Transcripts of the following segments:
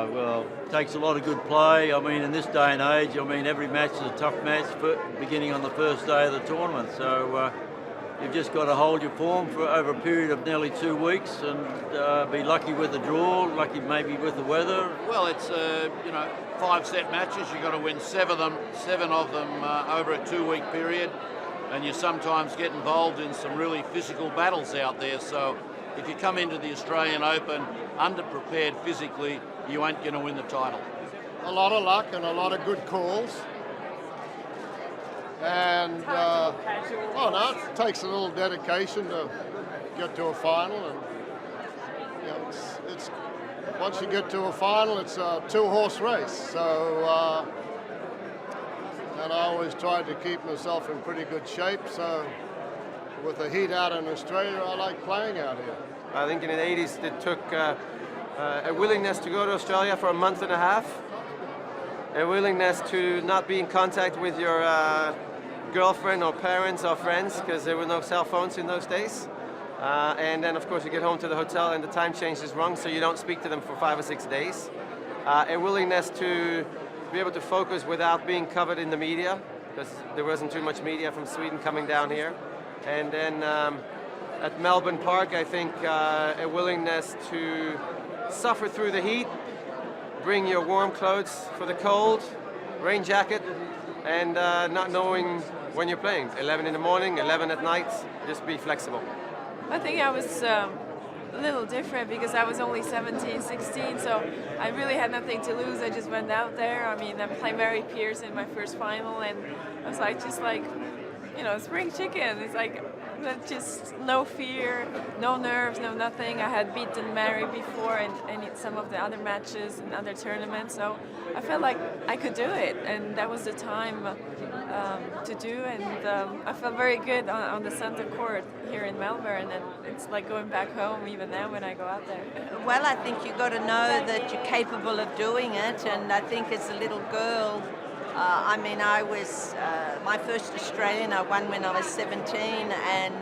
Well, it takes a lot of good play. I mean, in this day and age, I mean, every match is a tough match beginning on the first day of the tournament. So you've just got to hold your form for over a period of nearly 2 weeks and be lucky with the draw, lucky maybe with the weather. Well, it's 5-set matches. You've got to win seven of them over a 2-week period, and you sometimes get involved in some really physical battles out there. So if you come into the Australian Open underprepared physically, you ain't going to win the title. A lot of luck and a lot of good calls. And it takes a little dedication to get to a final. And it's once you get to a final, it's a 2-horse race. So and I always tried to keep myself in pretty good shape. So with the heat out in Australia, I like playing out here. I think in the 80s it took a willingness to go to Australia for a month and a half, a willingness to not be in contact with your girlfriend or parents or friends, because there were no cell phones in those days. And then of course you get home to the hotel and the time change is wrong, so you don't speak to them for 5 or 6 days. A willingness to be able to focus without being covered in the media, because there wasn't too much media from Sweden coming down here. And then at Melbourne Park, I think a willingness to suffer through the heat, bring your warm clothes for the cold, rain jacket, and not knowing when you're playing. 11 in the morning, 11 at night, just be flexible. I think I was a little different because I was only 17, 16, so I really had nothing to lose. I just went out there. I mean, I played Mary Pierce in my first final, and I was like, spring chicken. It's like, just no fear, no nerves, no nothing. I had beaten Mary before and in some of the other matches and other tournaments, so I felt like I could do it, and that was the time to do. And I felt very good on the center court here in Melbourne, and it's like going back home even now when I go out there. Well, I think you've got to know that you're capable of doing it, and I think as a little girl, I was my first Australian. I won when I was 17, and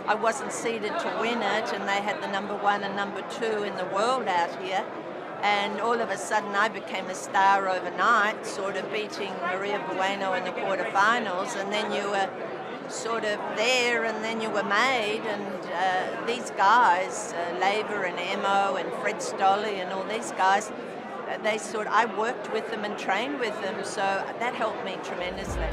I wasn't seeded to win it, and they had the number 1 and number 2 in the world out here. And all of a sudden I became a star overnight, sort of beating Maria Bueno in the quarterfinals, and then you were sort of there, and then you were made. And these guys, Laver and Emo and Fred Stolle and all these guys, I worked with them and trained with them, so that helped me tremendously.